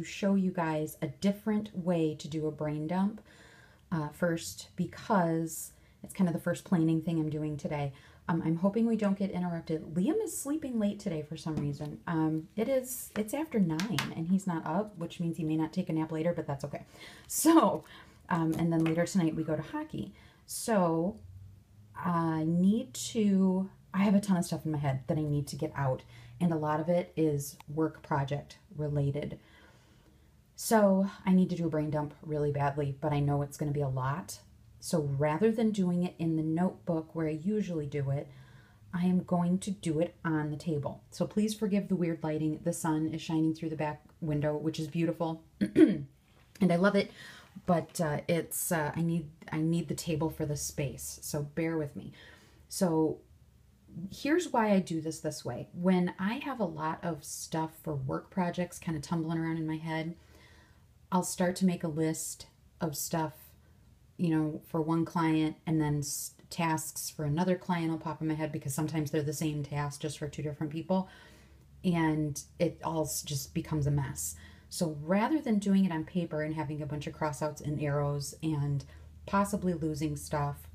show you guys a different way to do a brain dump first, because it's kind of the first planing thing I'm doing today. I'm hoping we don't get interrupted. Liam is sleeping late today for some reason. It's after 9 and he's not up, which means he may not take a nap later, but that's okay. So, and then later tonight we go to hockey. So I have a ton of stuff in my head that I need to get out, and a lot of it is work project related. So I need to do a brain dump really badly, but I know it's going to be a lot. So rather than doing it in the notebook where I usually do it, I am going to do it on the table. So please forgive the weird lighting. The sun is shining through the back window, which is beautiful. And I love it, but I need the table for the space. So bear with me. So here's why I do this way. When I have a lot of stuff for work projects kind of tumbling around in my head, I'll start to make a list of stuff, for one client, and then tasks for another client will pop in my head, because sometimes they're the same task just for 2 different people, and it all just becomes a mess. So rather than doing it on paper and having a bunch of crossouts and arrows and possibly losing stuff,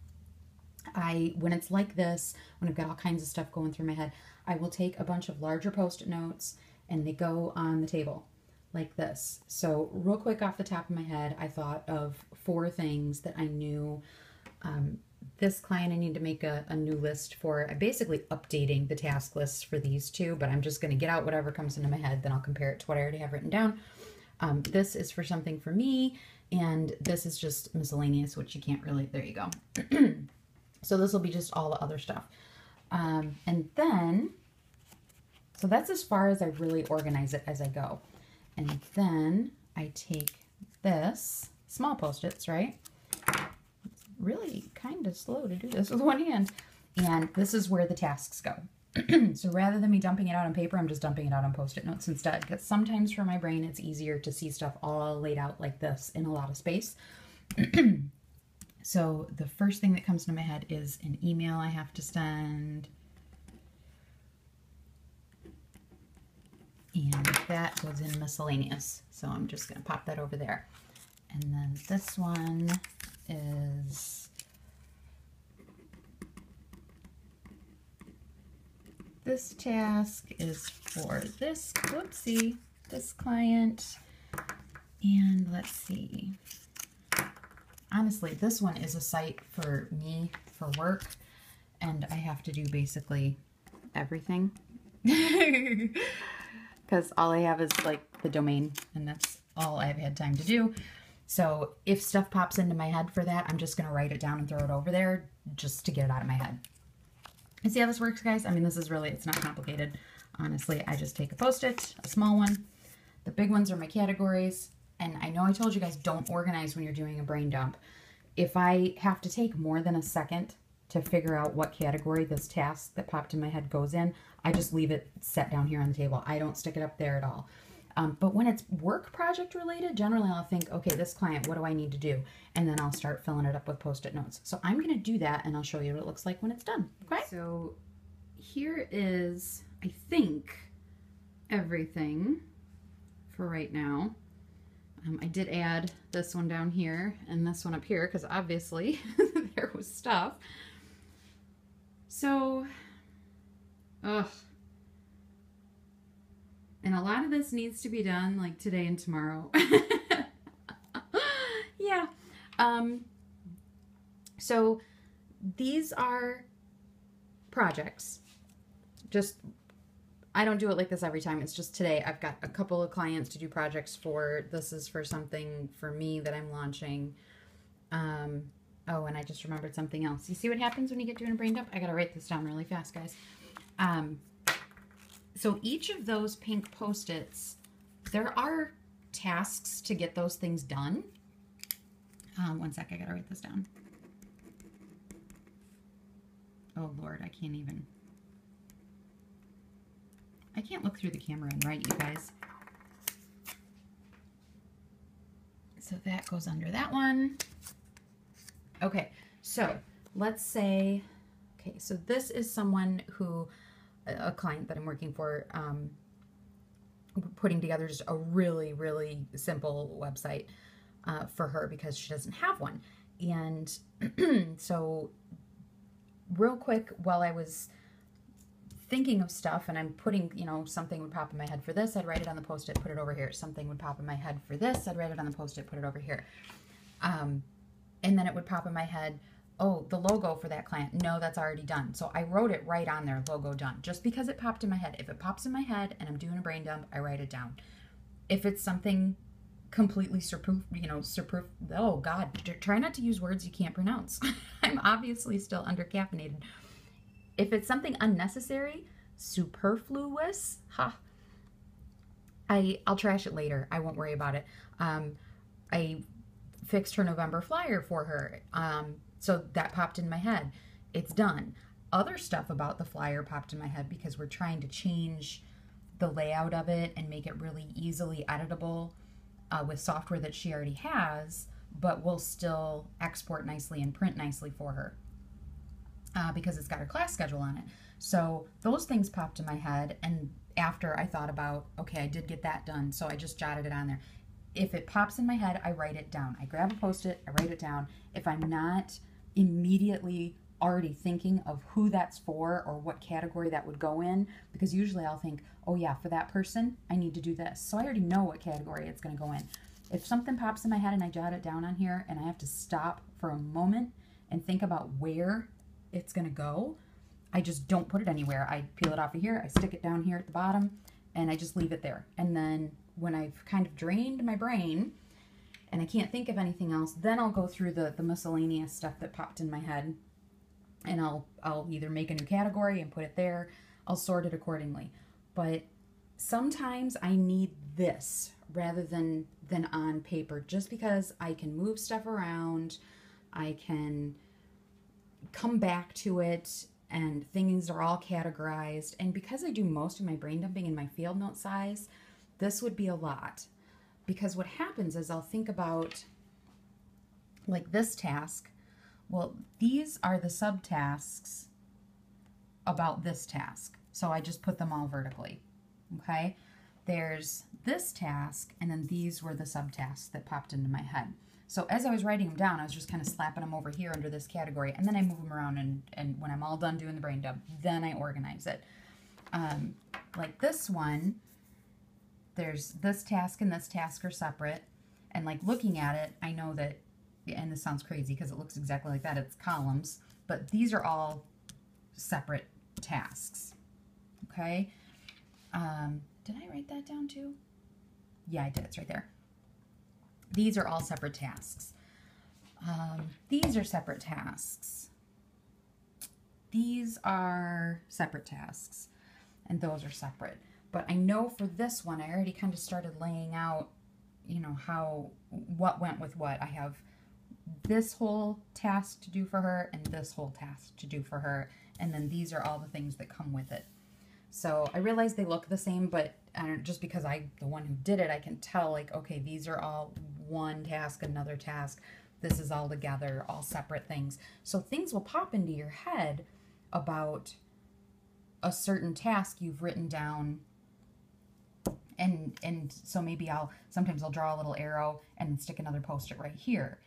when it's like this, when I've got all kinds of stuff going through my head, I will take a bunch of larger Post-it notes and they go on the table like this. So real quick off the top of my head, I thought of 4 things that I knew. This client, I need to make a new list for. I'm basically updating the task lists for these 2, but I'm just going to get out whatever comes into my head, then I'll compare it to what I already have written down. This is for something for me, and this is just miscellaneous, which you can't really, there you go. So this will be just all the other stuff. And then, so that's as far as I really organize it as I go. And then I take this, small Post-its, right? It's really kind of slow to do this with one hand. And this is where the tasks go. So rather than me dumping it out on paper, I'm just dumping it out on Post-it notes instead. Because sometimes for my brain, it's easier to see stuff all laid out like this in a lot of space. So the first thing that comes to my head is an email I have to send. And that goes in miscellaneous. So I'm just going to pop that over there. And then this one is, this task is for this, whoopsie, this client. And let's see. Honestly, this one is a site for me for work, and I have to do basically everything. Because all I have is like the domain, and that's all I've had time to do. So if stuff pops into my head for that, I'm just going to write it down and throw it over there just to get it out of my head. You see how this works, guys? I mean, this is really, it's not complicated. Honestly, I just take a Post-it, a small one. The big ones are my categories. And I know I told you guys don't organize when you're doing a brain dump. If I have to take more than a second to figure out what category this task that popped in my head goes in, I just leave it set down here on the table. I don't stick it up there at all. But when it's work project related, generally I'll think, okay, this client, what do I need to do? And then I'll start filling it up with Post-it notes. So I'm going to do that, and I'll show you what it looks like when it's done. Okay? So here is, I think, everything for right now. I did add this one down here and this one up here because obviously there was stuff. So, ugh. And a lot of this needs to be done like today and tomorrow. Yeah. So these are projects. Just, I don't do it like this every time. It's just today. I've got a couple of clients to do projects for. This is for something for me that I'm launching. Oh, and I just remembered something else. You see what happens when you get doing a brain dump? I got to write this down really fast, guys. So each of those pink Post-its, there are tasks to get those things done. One sec, I got to write this down. Oh, Lord, I can't look through the camera and write, you guys. So that goes under that one. Okay, so let's say, okay, so this is someone who, a client that I'm working for, putting together just a really, really simple website for her because she doesn't have one. And so real quick, while I was thinking of stuff and I'm putting, something would pop in my head for this, I'd write it on the post-it, put it over here. Something would pop in my head for this, I'd write it on the post-it, put it over here. And then it would pop in my head, oh, the logo for that client. No, that's already done. So I wrote it right on there, logo done, just because it popped in my head. If it pops in my head and I'm doing a brain dump, I write it down. If it's something completely oh God, try not to use words you can't pronounce. I'm obviously still under caffeinated. If it's something unnecessary, superfluous, I'll trash it later. I won't worry about it. I fixed her November flyer for her. So that popped in my head. It's done. Other stuff about the flyer popped in my head because we're trying to change the layout of it and make it really easily editable with software that she already has, but will still export nicely and print nicely for her because it's got her class schedule on it. So those things popped in my head, and after I thought about, okay, I did get that done, so I just jotted it on there. If it pops in my head, I write it down. I grab a post-it, I write it down. If I'm not immediately already thinking of who that's for or what category that would go in, because usually I'll think, oh yeah, for that person, I need to do this. So I already know what category it's going to go in. If something pops in my head and I jot it down on here and I have to stop for a moment and think about where it's going to go, I just don't put it anywhere. I peel it off of here, I stick it down here at the bottom, and I just leave it there. And then when I've kind of drained my brain and I can't think of anything else, then I'll go through the miscellaneous stuff that popped in my head, and I'll either make a new category and put it there. I'll sort it accordingly. But sometimes I need this rather than on paper, just because I can move stuff around, I can come back to it, and things are all categorized. And because I do most of my brain dumping in my field note size, this would be a lot. Because what happens is I'll think about, like, this task. Well, these are the subtasks about this task. So I just put them all vertically. Okay? There's this task, and then these were the subtasks that popped into my head. So as I was writing them down, I was just kind of slapping them over here under this category, and then I move them around, and when I'm all done doing the brain dump, then I organize it. Like this one, there's this task and this task are separate, and like looking at it, I know that, and this sounds crazy because it looks exactly like that, it's columns, but these are all separate tasks. Okay? Did I write that down too? Yeah, I did. It's right there. These are all separate tasks. These are separate tasks. These are separate tasks. And those are separate. But I know for this one, I already kind of started laying out, what went with what. I have this whole task to do for her and this whole task to do for her. And then these are all the things that come with it. So I realize they look the same, but just because I'm the one who did it, I can tell, like, okay, these are all one task, another task. This is all together, all separate things. So things will pop into your head about a certain task you've written down. And so maybe sometimes I'll draw a little arrow and then stick another post-it right here.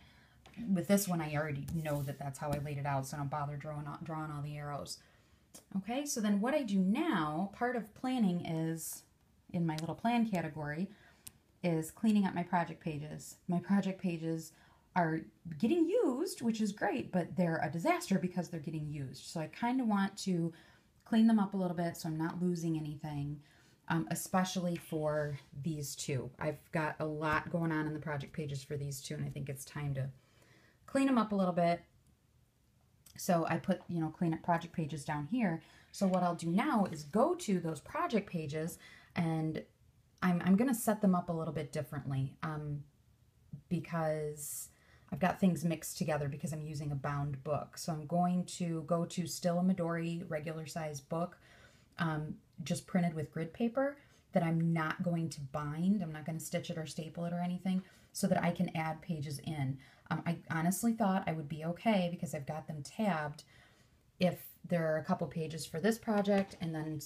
With this one, I already know that that's how I laid it out, so I don't bother drawing all the arrows. Okay, so then what I do now, part of planning is, in my little plan category, is cleaning up my project pages. My project pages are getting used, which is great, but they're a disaster because they're getting used. So I kind of want to clean them up a little bit so I'm not losing anything, especially for these two. I've got a lot going on in the project pages for these two, and I think it's time to clean them up a little bit. So I put, clean up project pages down here. So what I'll do now is go to those project pages, and I'm going to set them up a little bit differently because I've got things mixed together because I'm using a bound book. So I'm going to go to still a Midori regular size book, just printed with grid paper, that I'm not going to bind. I'm not going to stitch it or staple it or anything, so that I can add pages in. I honestly thought I would be okay because I've got them tabbed if there are a couple pages for this project and then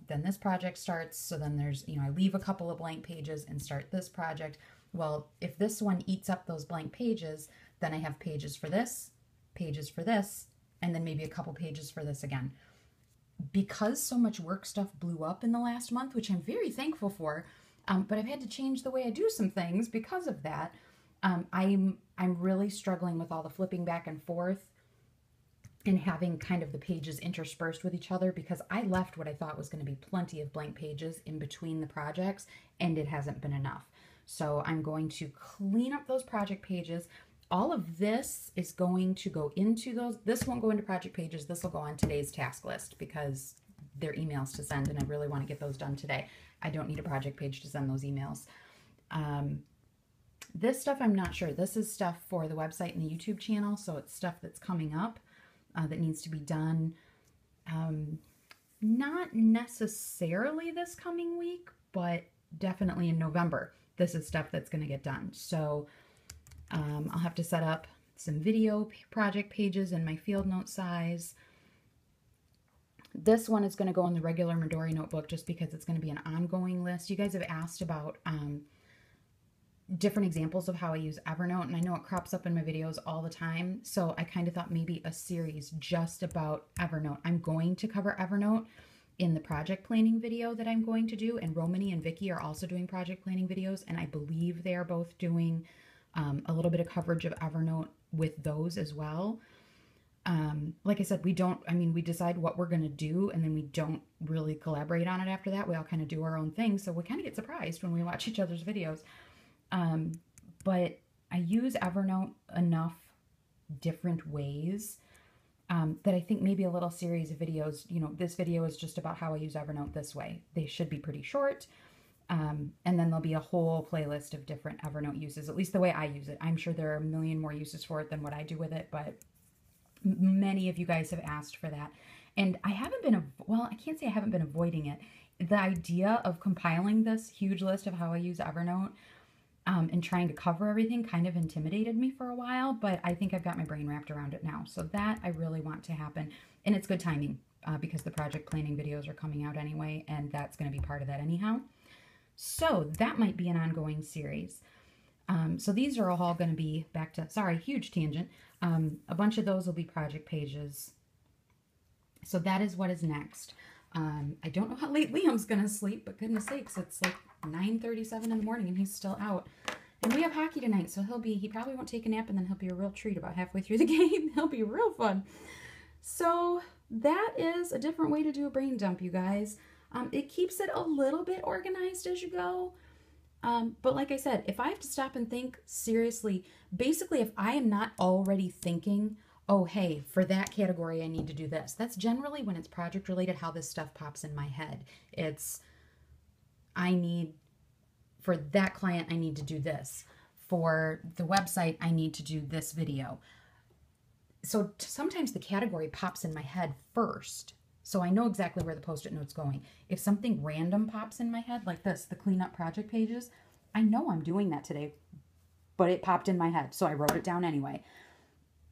then this project starts. So then there's, I leave a couple of blank pages and start this project. Well, if this one eats up those blank pages, then I have pages for this, and then maybe a couple pages for this again. Because so much work stuff blew up in the last month, which I'm very thankful for, but I've had to change the way I do some things because of that. I'm really struggling with all the flipping back and forth and having kind of the pages interspersed with each other, because I left what I thought was going to be plenty of blank pages in between the projects, and it hasn't been enough. So I'm going to clean up those project pages. All of this is going to go into those. This won't go into project pages. This will go on today's task list because they're emails to send, and I really want to get those done today. I don't need a project page to send those emails. This stuff, I'm not sure. This is stuff for the website and the YouTube channel, so it's stuff that's coming up that needs to be done. Not necessarily this coming week, but definitely in November. This is stuff that's going to get done. So I'll have to set up some video project pages in my field note size. This one is going to go in the regular Midori notebook just because it's going to be an ongoing list. You guys have asked about different examples of how I use Evernote, and I know it crops up in my videos all the time, so I kind of thought maybe a series just about Evernote. I'm going to cover Evernote in the project planning video that I'm going to do, and Romany and Vicky are also doing project planning videos, and I believe they are both doing a little bit of coverage of Evernote with those as well. Like I said, we decide what we're going to do, and then we don't really collaborate on it after that. We all kind of do our own thing, so we kind of get surprised when we watch each other's videos. But I use Evernote enough different ways that I think maybe a little series of videos, this video is just about how I use Evernote this way. They should be pretty short. And then there'll be a whole playlist of different Evernote uses, at least the way I use it. I'm sure there are a million more uses for it than what I do with it, but many of you guys have asked for that. And I haven't been, I can't say I haven't been avoiding it. The idea of compiling this huge list of how I use Evernote and trying to cover everything kind of intimidated me for a while, but I think I've got my brain wrapped around it now. So that I really want to happen. And it's good timing because the project planning videos are coming out anyway, and that's going to be part of that anyhow. So that might be an ongoing series. So these are all going to be back to, sorry, huge tangent. A bunch of those will be project pages. So that is what is next. I don't know how late Liam's going to sleep, but goodness sakes, it's like 9:37 in the morning and he's still out. And we have hockey tonight, so he probably won't take a nap, and then he'll be a real treat about halfway through the game. He'll be real fun. So that is a different way to do a brain dump, you guys. It keeps it a little bit organized as you go. But like I said, if I have to stop and think seriously, basically if I am not already thinking, oh, hey, for that category, I need to do this. That's generally when it's project related, how this stuff pops in my head. It's, for that client, I need to do this. For the website, I need to do this video. So sometimes the category pops in my head first. So I know exactly where the Post-it note's going. If something random pops in my head, like this, the cleanup project pages, I know I'm doing that today, but it popped in my head, so I wrote it down anyway.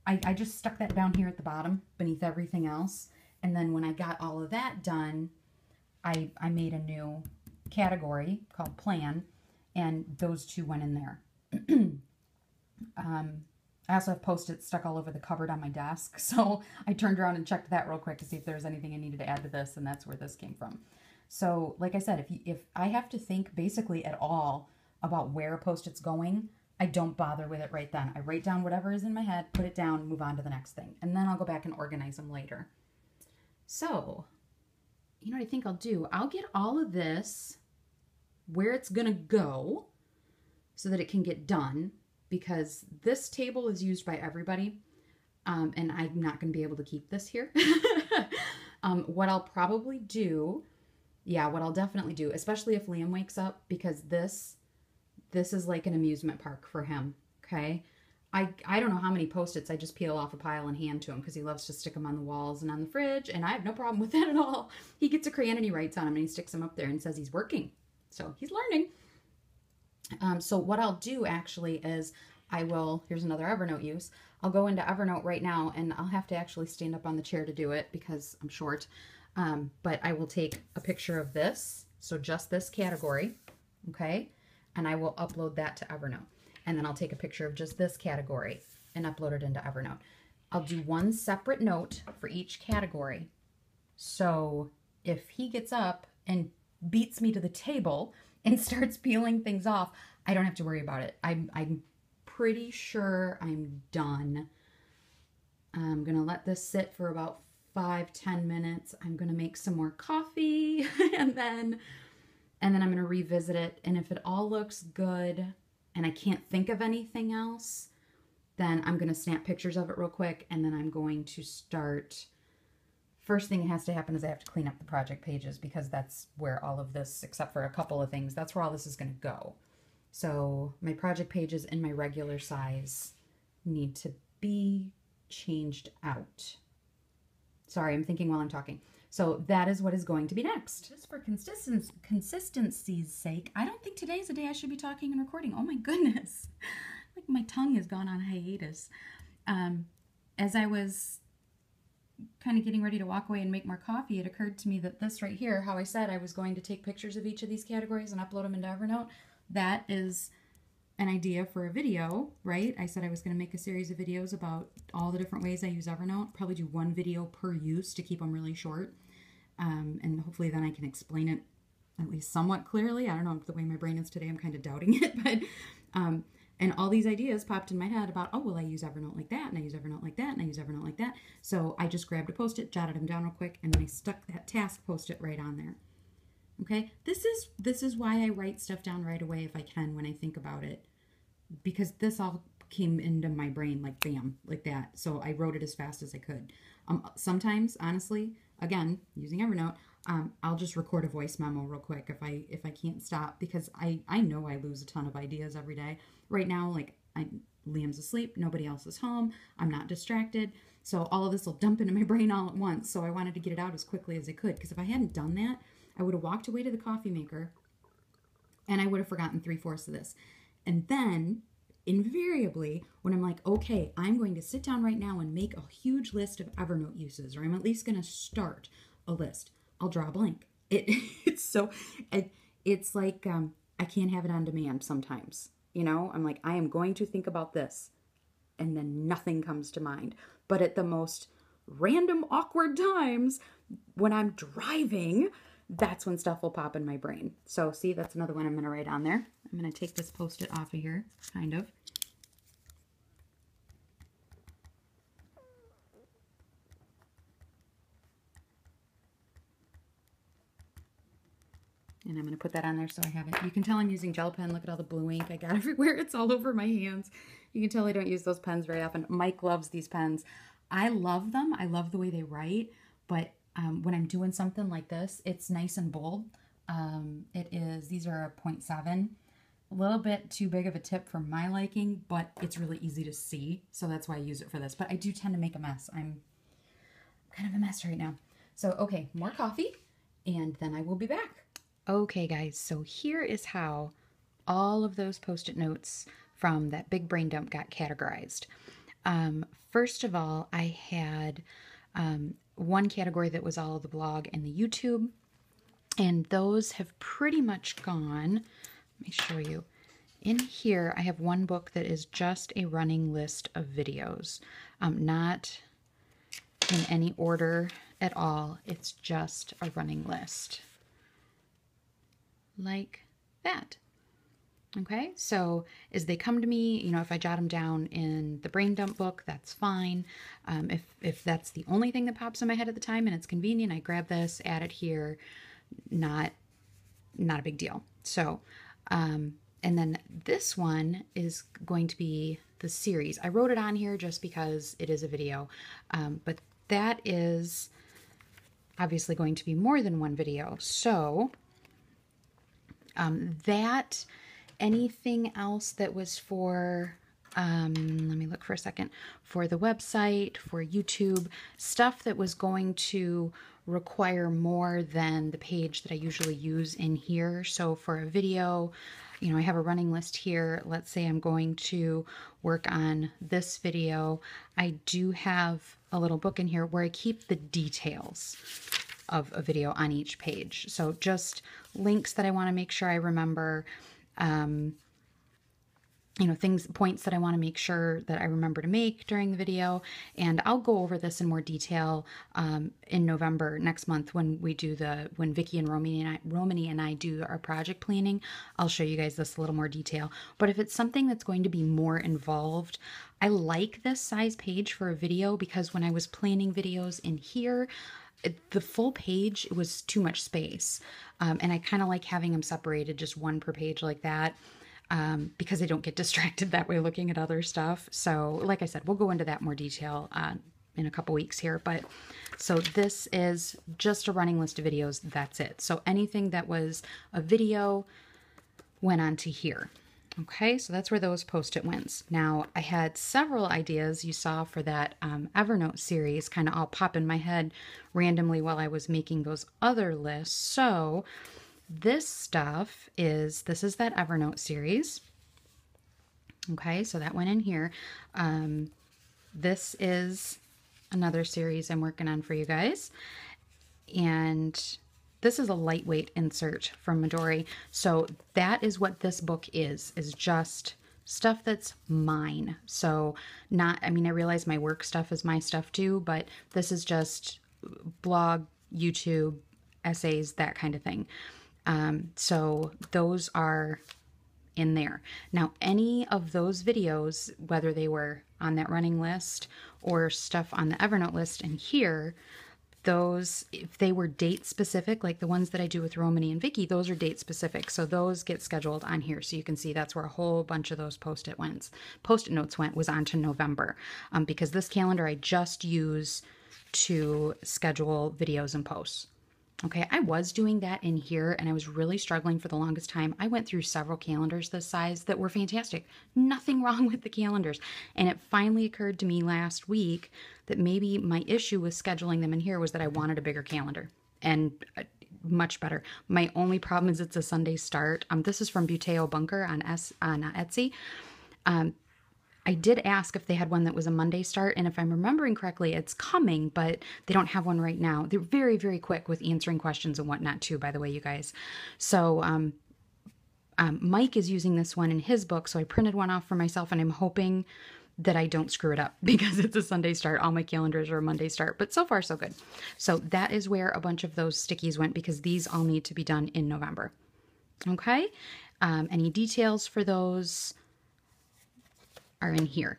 I just stuck that down here at the bottom beneath everything else. And then when I got all of that done, I made a new category called Plan, and those two went in there. I also have Post-its stuck all over the cupboard on my desk, so I turned around and checked that real quick to see if there was anything I needed to add to this, and that's where this came from. So, like I said, if I have to think basically at all about where a Post-it's going, I don't bother with it right then. I write down whatever is in my head, put it down, move on to the next thing, and then I'll go back and organize them later. So, you know what I think I'll do? I'll get all of this where it's gonna go so that it can get done, because this table is used by everybody, and I'm not going to be able to keep this here. What I'll probably do, what I'll definitely do, especially if Liam wakes up, because this is like an amusement park for him, okay? I don't know how many Post-its I just peel off a pile and hand to him, because he loves to stick them on the walls and on the fridge, and I have no problem with that at all. He gets a crayon and he writes on them, and he sticks them up there and says he's working. So he's learning. So what I'll do actually is here's another Evernote use. I'll go into Evernote right now, and I'll have to actually stand up on the chair to do it because I'm short. But I will take a picture of this, so just this category, okay? And I will upload that to Evernote. And then I'll take a picture of just this category and upload it into Evernote. I'll do one separate note for each category. So if he gets up and beats me to the table and starts peeling things off, I don't have to worry about it. I'm pretty sure I'm done. I'm gonna let this sit for about 5-10 minutes. I'm gonna make some more coffee and then I'm gonna revisit it. And if it all looks good and I can't think of anything else, then I'm gonna snap pictures of it real quick, and then I'm going to start. First thing that has to happen is I have to clean up the project pages, because that's where all of this, except for a couple of things, that's where all this is gonna go. So my project pages in my regular size need to be changed out. Sorry, I'm thinking while I'm talking. So that is what is going to be next. Just for consistency's sake, I don't think today's the day I should be talking and recording. Oh my goodness. Like my tongue has gone on hiatus. As I was kind of getting ready to walk away and make more coffee, it occurred to me that this right here, how I said I was going to take pictures of each of these categories and upload them into Evernote, that is an idea for a video, right? I said I was going to make a series of videos about all the different ways I use Evernote, probably do one video per use to keep them really short. And hopefully then I can explain it at least somewhat clearly. I don't know, the way my brain is today, I'm kind of doubting it, but, and all these ideas popped in my head about, oh, well, I use Evernote like that, and I use Evernote like that, and I use Evernote like that. So I just grabbed a Post-it, jotted them down real quick, and then I stuck that task Post-it right on there. Okay, this is why I write stuff down right away if I can when I think about it, because this all came into my brain like bam, like that. So I wrote it as fast as I could. Sometimes, honestly, again, using Evernote, I'll just record a voice memo real quick if I can't stop, because I know I lose a ton of ideas every day. Right now, like Liam's asleep, nobody else is home, I'm not distracted, so all of this will dump into my brain all at once. So I wanted to get it out as quickly as I could, because if I hadn't done that, I would have walked away to the coffee maker and I would have forgotten 3/4 of this. And then invariably, when I'm like, okay, I'm going to sit down right now and make a huge list of Evernote uses, or I'm at least going to start a list, I'll draw a blank. It's like I can't have it on demand sometimes. You know, I'm like, I am going to think about this, and then nothing comes to mind. But at the most random, awkward times, when I'm driving, that's when stuff will pop in my brain. So see, that's another one I'm going to write on there. I'm going to take this Post-it off of here, kind of. And I'm going to put that on there so I have it. You can tell I'm using gel pen. Look at all the blue ink I got everywhere. It's all over my hands. You can tell I don't use those pens very often. Mike loves these pens. I love them. I love the way they write. But when I'm doing something like this, it's nice and bold. These are a 0.7. A little bit too big of a tip for my liking, but it's really easy to see. So that's why I use it for this. But I do tend to make a mess. I'm kind of a mess right now. So, okay, more coffee, and then I will be back. Okay, guys, so here is how all of those Post-it notes from that big brain dump got categorized. First of all, I had one category that was all of the blog and the YouTube, and those have pretty much gone. Let me show you. In here, I have one book that is just a running list of videos, not in any order at all. It's just a running list. Like that. Okay, so as they come to me, you know, if I jot them down in the brain dump book, that's fine. If that's the only thing that pops in my head at the time and it's convenient, I grab this, add it here. Not a big deal. So, and then this one is going to be the series. I wrote it on here just because it is a video, but that is obviously going to be more than one video. So that anything else that was for let me look for a second, for the website, for YouTube, stuff that was going to require more than the page that I usually use in here. So for a video, you know, I have a running list here. Let's say I'm going to work on this video. I do have a little book in here where I keep the details of a video on each page. So just links that I want to make sure I remember, you know, points that I want to make sure that I remember to make during the video. And I'll go over this in more detail in November next month when we do when Vicki and Romany and I do our project planning. I'll show you guys this a little more detail. But if it's something that's going to be more involved, I like this size page for a video because when I was planning videos in here, the full page was too much space. And I kind of like having them separated, just one per page like that. Because I don't get distracted that way looking at other stuff. So like I said, we'll go into that more detail in a couple weeks here. But so this is just a running list of videos. That's it. So anything that was a video went onto here. Okay, so that's where those Post-it went. Now, I had several ideas you saw for that Evernote series kind of all pop in my head randomly while I was making those other lists. So this is that Evernote series. Okay, so that went in here. This is another series I'm working on for you guys. And this is a lightweight insert from Midori. So that is what this book is just stuff that's mine. So I realize my work stuff is my stuff too, but this is just blog, YouTube, essays, that kind of thing. So those are in there. Now, any of those videos, whether they were on that running list or stuff on the Evernote list in here, those, if they were date specific, like the ones that I do with Romany and Vicki, those are date specific. So those get scheduled on here. So you can see that's where a whole bunch of those Post-it notes was on to November. Because this calendar I just use to schedule videos and posts. Okay, I was doing that in here and I was really struggling for the longest time. I went through several calendars this size that were fantastic. Nothing wrong with the calendars. And it finally occurred to me last week that maybe my issue with scheduling them in here was that I wanted a bigger calendar and much better. My only problem is it's a Sunday start. This is from Buteo Bunker on Etsy. I did ask if they had one that was a Monday start, and if I'm remembering correctly, it's coming, but they don't have one right now. They're very, very quick with answering questions and whatnot too, by the way, you guys. So Mike is using this one in his book, so I printed one off for myself, and I'm hoping that I don't screw it up because it's a Sunday start. All my calendars are a Monday start, but so far so good. So that is where a bunch of those stickies went because these all need to be done in November. Okay? Any details for those are in here.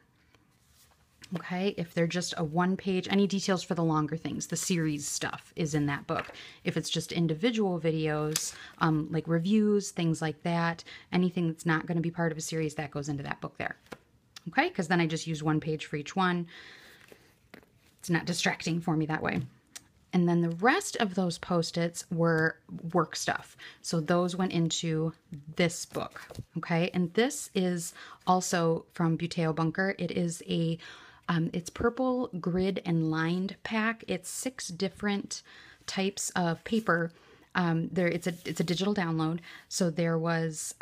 Okay, if they're just a one page, any details for the longer things, the series stuff is in that book. If it's just individual videos, like reviews, things like that, anything that's not going to be part of a series, that goes into that book there. Okay, because then I just use one page for each one. It's not distracting for me that way. And then the rest of those Post-its were work stuff. So those went into this book, okay? And this is also from Buteo Bunker. It is it's purple grid and lined pack. It's 6 different types of paper. It's a digital download. So there was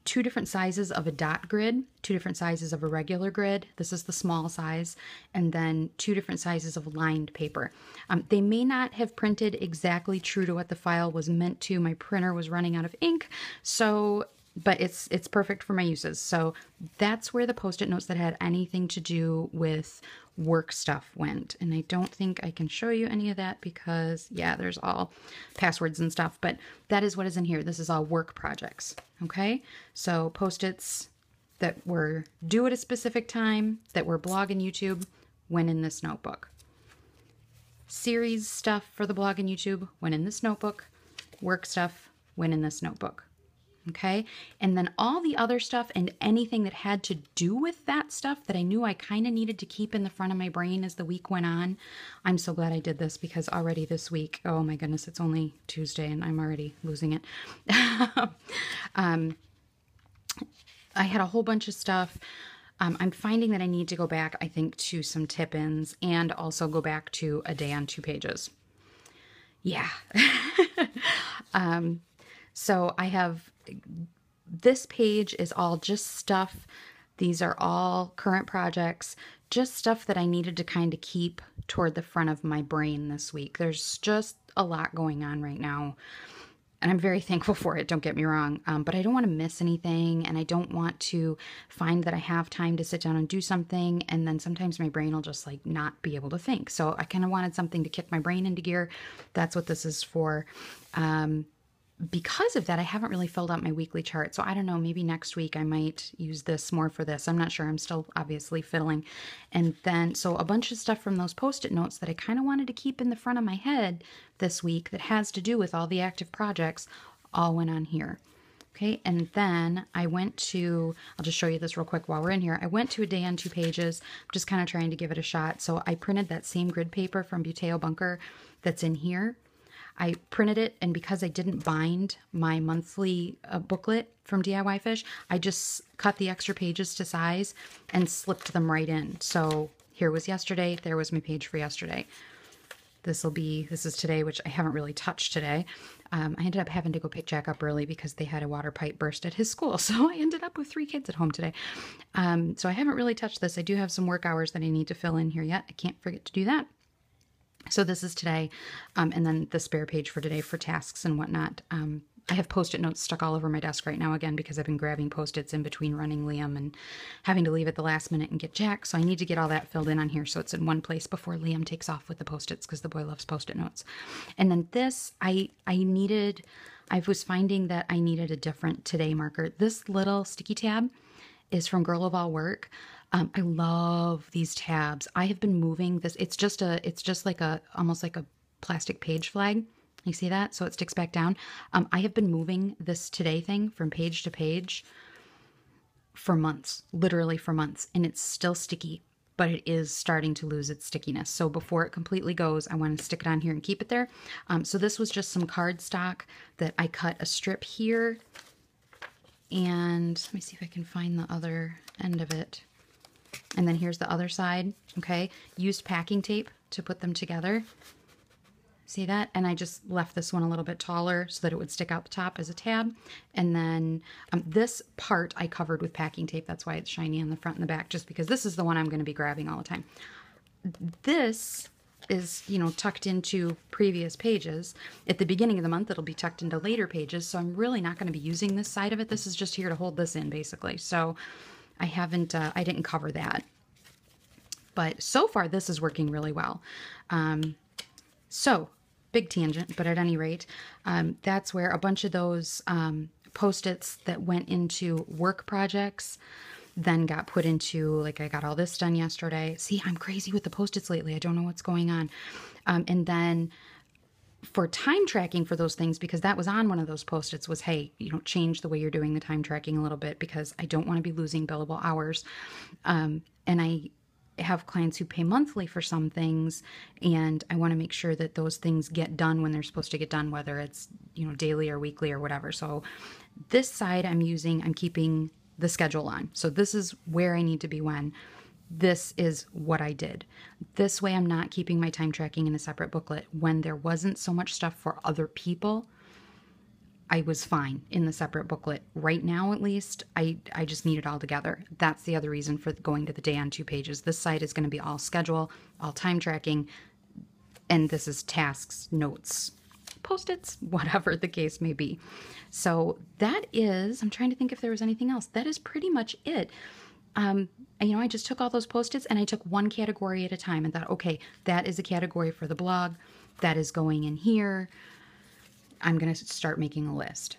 2 different sizes of a dot grid, 2 different sizes of a regular grid. This is the small size, and then 2 different sizes of lined paper. They may not have printed exactly true to what the file was meant to. My printer was running out of ink, but it's perfect for my uses. So that's where the Post-it notes that had anything to do with work stuff went. And I don't think I can show you any of that because, yeah, there's all passwords and stuff, but that is what is in here. This is all work projects, okay? So Post-its that were due at a specific time, that were blog and YouTube, went in this notebook. Series stuff for the blog and YouTube went in this notebook. Work stuff went in this notebook. Okay, and then all the other stuff and anything that had to do with that stuff that I knew I kind of needed to keep in the front of my brain as the week went on. I'm so glad I did this because already this week, oh my goodness, it's only Tuesday and I'm already losing it. I had a whole bunch of stuff. I'm finding that I need to go back, I think, to some tip-ins and also go back to a day on 2 pages. Yeah. So I have, this page is all just stuff. These are all current projects, just stuff that I needed to kind of keep toward the front of my brain this week. There's just a lot going on right now, and I'm very thankful for it, don't get me wrong, but I don't want to miss anything, and I don't want to find that I have time to sit down and do something, and then sometimes my brain will just like not be able to think. So I kind of wanted something to kick my brain into gear. That's what this is for. Because of that, I haven't really filled out my weekly chart. So I don't know, maybe next week I might use this more for this. I'm not sure. I'm still obviously fiddling. And then, so a bunch of stuff from those Post-it notes that I kind of wanted to keep in the front of my head this week that has to do with all the active projects all went on here. Okay, and then I went to, I'll just show you this real quick while we're in here. I went to a day on 2 pages. I'm just kind of trying to give it a shot. So I printed that same grid paper from Buteo Bunker that's in here. I printed it, and because I didn't bind my monthly booklet from DIY Fish, I just cut the extra pages to size and slipped them right in. So here was yesterday, there was my page for yesterday. This is today, which I haven't really touched today. I ended up having to go pick Jack up early because they had a water pipe burst at his school. So I ended up with 3 kids at home today. So I haven't really touched this. I do have some work hours that I need to fill in here yet. I can't forget to do that. So this is today, and then the spare page for today for tasks and whatnot. I have Post-it notes stuck all over my desk right now, again, because I've been grabbing Post-its in between running Liam and having to leave at the last minute and get Jack. So I need to get all that filled in on here so it's in one place before Liam takes off with the Post-its, because the boy loves Post-it notes. And then this, I was finding that I needed a different today marker. This little sticky tab is from Girl of All Work. I love these tabs. I have been moving this. It's just like almost like a plastic page flag. You see that? So it sticks back down. I have been moving this today thing from page to page for months, literally for months, and it's still sticky, but it is starting to lose its stickiness. So before it completely goes, I want to stick it on here and keep it there. So this was just some cardstock that I cut a strip here, and let me see if I can find the other end of it. And then here's the other side, okay? Used packing tape to put them together. See that? And I just left this one a little bit taller so that it would stick out the top as a tab. And then this part I covered with packing tape. That's why it's shiny on the front and the back, just because this is the one I'm going to be grabbing all the time. This is, tucked into previous pages. At the beginning of the month, it'll be tucked into later pages. So I'm really not going to be using this side of it. This is just here to hold this in, basically. So I didn't cover that. But so far, this is working really well. So, big tangent, but at any rate, that's where a bunch of those Post-its that went into work projects then got put into, like, I got all this done yesterday. See, I'm crazy with the Post-its lately. I don't know what's going on. And then for time tracking for those things, because that was on one of those Post-its, was, hey, change the way you're doing the time tracking a little bit, because I don't want to be losing billable hours. And I have clients who pay monthly for some things, and I want to make sure that those things get done when they're supposed to get done, whether it's, daily or weekly or whatever. So this side I'm keeping the schedule on. So this is where I need to be when. This is what I did. This way I'm not keeping my time tracking in a separate booklet. When there wasn't so much stuff for other people, I was fine in the separate booklet. Right now, at least, I just need it all together. That's the other reason for going to the day on 2 pages. This side is going to be all schedule, all time tracking, and this is tasks, notes, Post-its, whatever the case may be. So that is, I'm trying to think if there was anything else. That is pretty much it. I just took all those Post-its and I took one category at a time and thought, okay, that is a category for the blog. That is going in here. I'm going to start making a list.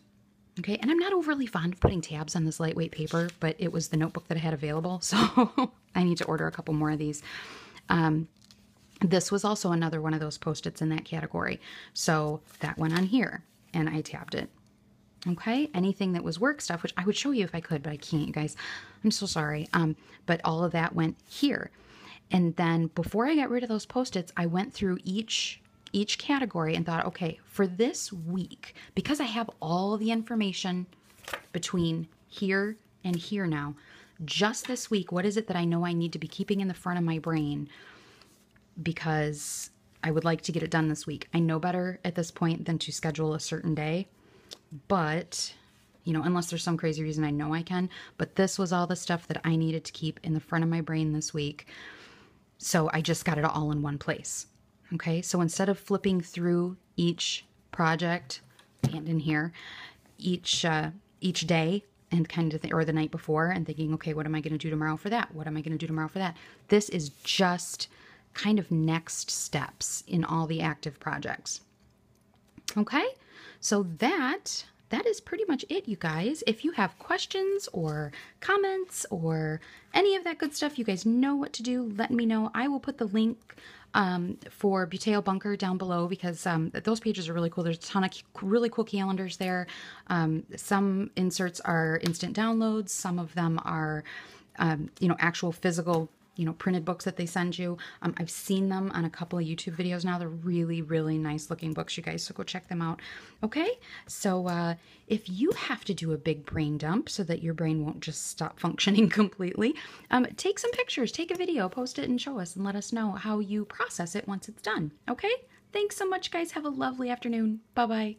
Okay, and I'm not overly fond of putting tabs on this lightweight paper, but it was the notebook that I had available, so I need to order a couple more of these. This was also another one of those Post-its in that category. So that went on here, and I tabbed it. Okay, anything that was work stuff, which I would show you if I could, but I can't, you guys. I'm so sorry. But all of that went here. And then before I got rid of those Post-its, I went through each category and thought, okay, for this week, because I have all the information between here and here now. Just this week, what is it that I know I need to be keeping in the front of my brain because I would like to get it done this week? I know better at this point than to schedule a certain day, but, you know, unless there's some crazy reason I know I can, but this was all the stuff that I needed to keep in the front of my brain this week. So I just got it all in one place. Okay, so instead of flipping through each project and in here each day and kind of or the night before and thinking, okay, what am I going to do tomorrow for that? What am I going to do tomorrow for that? This is just kind of next steps in all the active projects. Okay, so that is pretty much it, you guys. If you have questions or comments or any of that good stuff, you guys know what to do. Let me know. I will put the link for Buteo Bunker down below because those pages are really cool. There's a ton of really cool calendars there. Some inserts are instant downloads. Some of them are, you know, actual physical, you know, printed books that they send you. I've seen them on a couple of YouTube videos now. They're really, really nice looking books, you guys, so go check them out. Okay, so if you have to do a big brain dump so that your brain won't just stop functioning completely, take some pictures, take a video, post it and show us and let us know how you process it once it's done. Okay, thanks so much, guys. Have a lovely afternoon. Bye-bye.